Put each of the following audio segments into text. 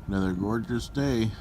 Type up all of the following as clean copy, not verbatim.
Another gorgeous day.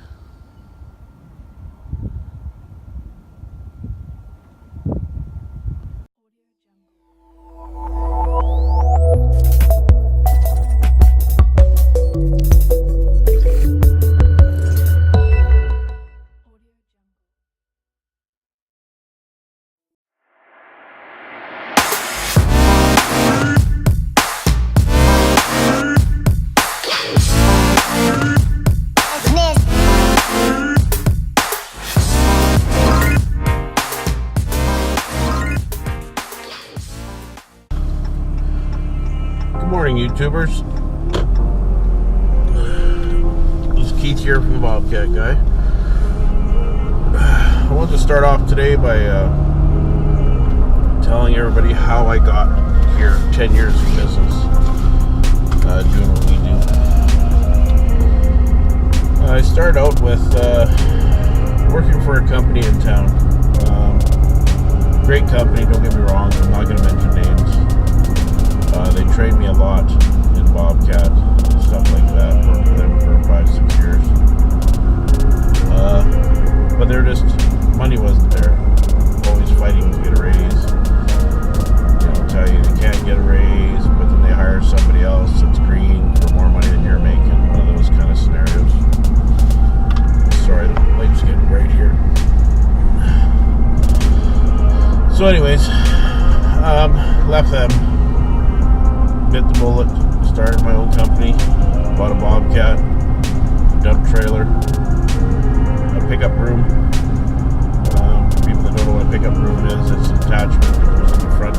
Good morning, YouTubers. This is Keith here from the Bobcat Guy. I want to start off today by telling everybody how I got here. 10 years of business, doing what we do. I started out with working for a company in town. Great company, don't get me wrong. I'm not going to mention names. They trained me a lot in Bobcat, stuff like that. Worked with them for 5-6 years. But they're just, money wasn't there. Always fighting to get a raise. Tell you they can't get a raise, but then they hire somebody else that's green for more money than you're making. One of those kind of scenarios. Sorry, the light's getting bright here. So anyways, left them. Bit the bullet, started my own company, bought a Bobcat, dump trailer, a pickup room. People that don't know what a pickup room is, it's an attachment that goes in the front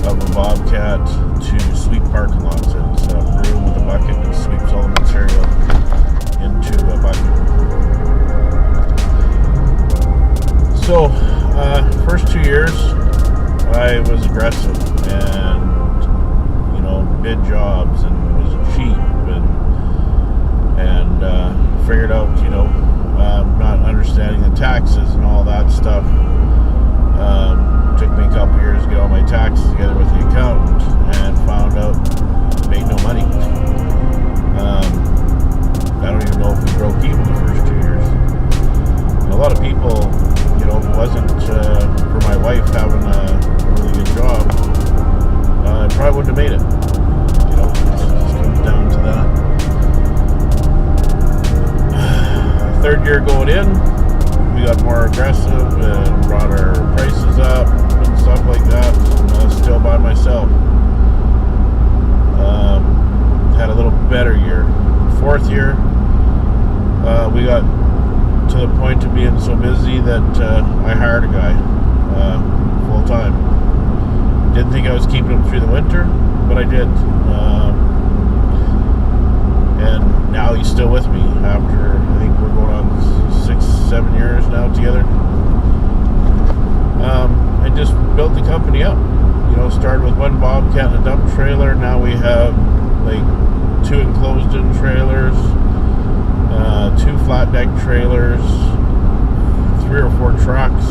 of a Bobcat to sweep parking lots. It's a room with a bucket that sweeps all the material into a bucket. So, first 2 years, I was aggressive and bid jobs and was cheap and figured out, not understanding the taxes and all that stuff. Took me a couple years to get all my taxes together with the accountant and found out made no money. I don't even know if we broke even the first 2 years. And a lot of people, if it wasn't for my wife having a really good job, I probably wouldn't have made it. It just comes down to that. Third year going in, we got more aggressive and brought our prices up and stuff like that. Still by myself. Had a little better year. Fourth year, we got to the point of being so busy that I hired a guy full time. Didn't think I was keeping him through the winter, but I did. And now he's still with me after, I think we're going on 6-7 years now together. I just built the company up. Started with one Bobcat and a dump trailer. Now we have like 2 enclosed-in trailers, 2 flat deck trailers, 3 or 4 trucks.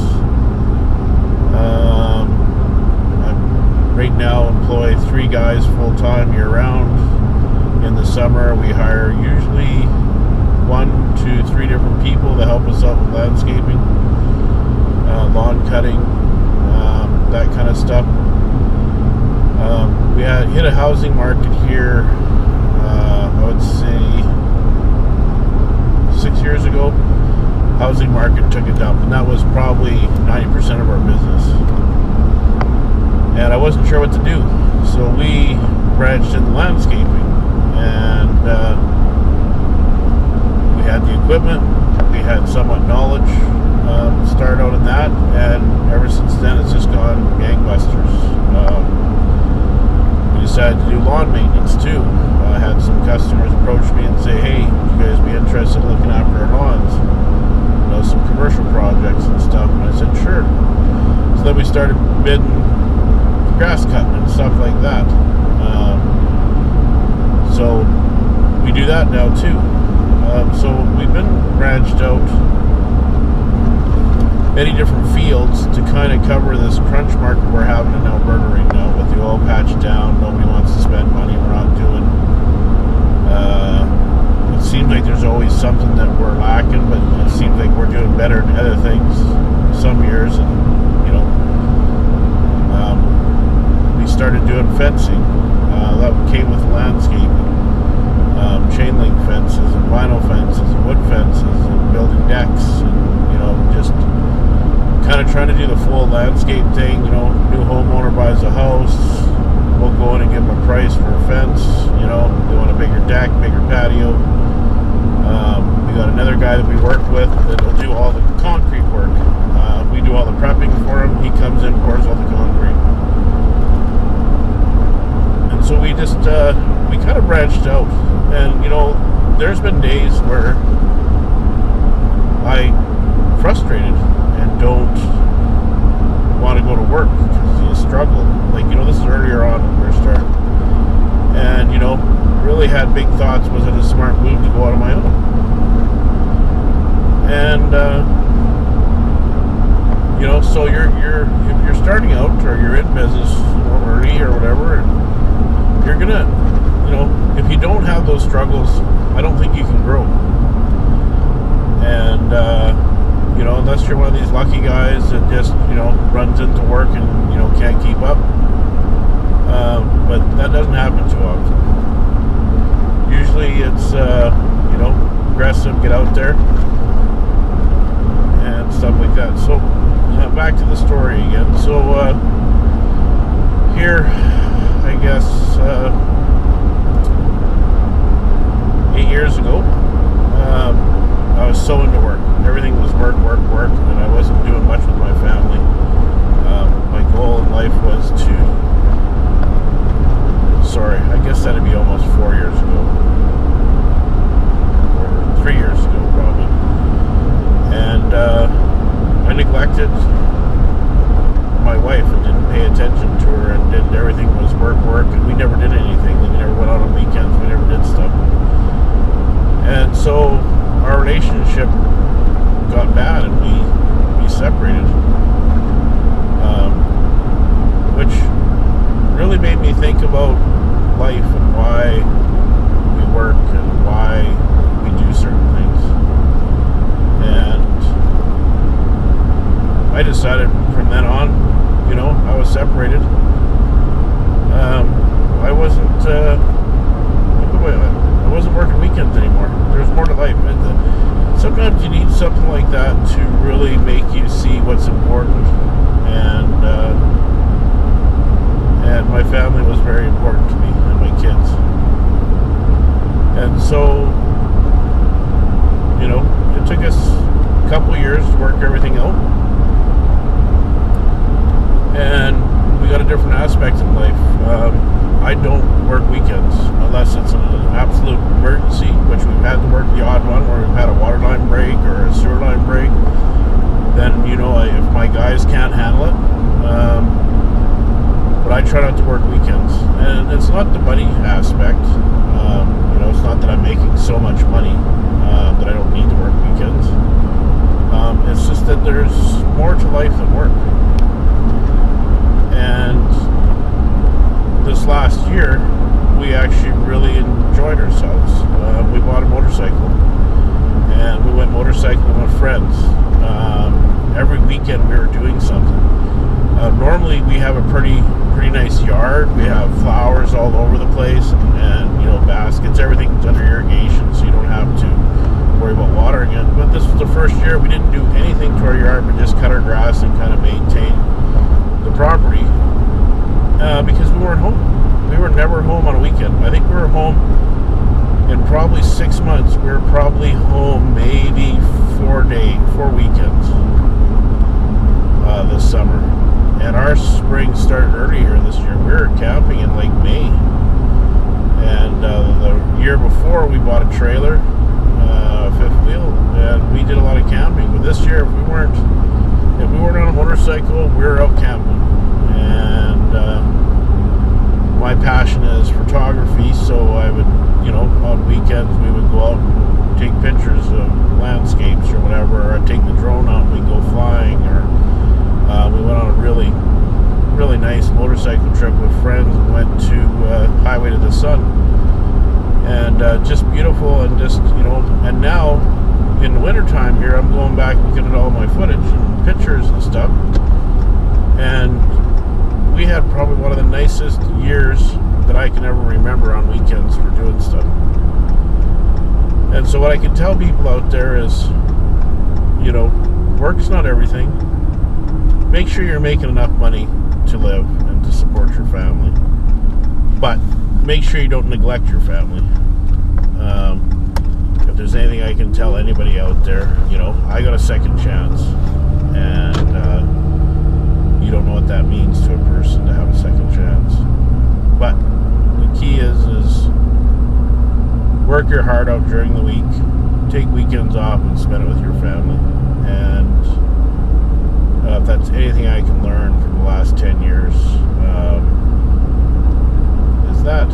Right now employ 3 guys full-time year-round. In the summer we hire usually 1 to 3 different people to help us out with landscaping, lawn cutting, that kind of stuff. We had hit a housing market here, I would say 6 years ago. Housing market took a dump, and that was probably 90% of our business. And I wasn't sure what to do, so we branched into landscaping, and we had the equipment, we had somewhat knowledge, started out in that, and ever since then it's just gone gangbusters. We decided to do lawn maintenance too. I had some customers approach me and say, hey, would you guys be interested in looking after our lawns? Some commercial projects and stuff, and I said sure. So then we started bidding grass cutting and stuff like that. So we do that now too. So we've been branched out many different fields to kind of cover this crunch market we're having in Alberta right now with the oil patch down. Nobody wants to spend money. We're not doing something that we're lacking, but it seems like we're doing better in other things some years. And we started doing fencing. That came with landscaping, chain link fences and vinyl fences and wood fences and building decks, and just kind of trying to do the full landscape thing. New homeowner buys a house, we'll go in and give them a price for a fence. They want a bigger deck, bigger patio. We got another guy that we work with that'll do all the concrete work. We do all the prepping for him. He comes in, pours all the concrete. And so we just we kind of branched out. And there's been days where I'm frustrated and don't want to go to work because you struggle. This is earlier on when we were starting. And, really had big thoughts. Was it a smart move to go out on my own? And, so you're starting out, or you're in business early or whatever, and you're gonna, if you don't have those struggles, I don't think you can grow. And, unless you're one of these lucky guys that just, runs into work and, can't keep up. But that doesn't happen too often. Usually it's, aggressive, get out there, and stuff like that. So, back to the story again. So, here, I guess, 8 years ago, I was so into work. Everything was work, and I wasn't doing much with my family. My goal in life was I guess that'd be almost 4 years ago, or 3 years ago probably. And I neglected my wife and didn't pay attention to her, and everything was work, and we never did anything. We never went out on weekends. We never did stuff. And so our relationship got bad, and we separated, which really made me think about life and why we work and why we do certain things. And I decided from then on, I was separated. I wasn't working weekends anymore. There's more to life. And sometimes you need something like that to really make you see what's important. And my family was very important to me, and my kids. And so, it took us a couple of years to work everything out. And we got a different aspect in life. I don't work weekends unless it's an absolute emergency, which we've had to work the odd one where we've had a water line break or a sewer line break. Then, if my guys can't handle it, but I try not to work weekends. And it's not the money aspect. It's not that I'm making so much money that I don't need to work weekends. It's just that there's more to life than work. And this last year, we actually really enjoyed ourselves. We bought a motorcycle, and we went motorcycling with friends. Every weekend we were doing something. Normally we have a pretty nice yard. We have flowers all over the place, and baskets. Everything's under irrigation, so you don't have to worry about watering it. But this was the first year we didn't do anything to our yard, but just cut our grass and kind of maintain the property, because we weren't home. We were never home on a weekend. I think we were home in probably 6 months. We were probably home maybe 4 weekends this summer. And our spring started earlier this year. We were camping in like May. And the year before, we bought a trailer, fifth wheel, and we did a lot of camping. But this year, if we weren't on a motorcycle, we were out camping. And my passion is photography, so I would, on weekends we would go out and take pictures of landscapes or whatever, or I'd take the drone out and we'd go flying, or we went on a really nice motorcycle trip with friends and went to Highway to the Sun. and just beautiful, and just, and now in the wintertime here, I'm going back looking at all my footage and pictures and stuff, and we had probably one of the nicest years that I can ever remember on weekends for doing stuff. And so what I can tell people out there is, work's not everything. Make sure you're making enough money to live and to support your family, but make sure you don't neglect your family. If there's anything I can tell anybody out there, I got a second chance, and you don't know what that means to a person to have a second chance. But the key is work your heart out during the week, take weekends off and spend it with your family. And if that's anything I can learn from the last 10 years, is that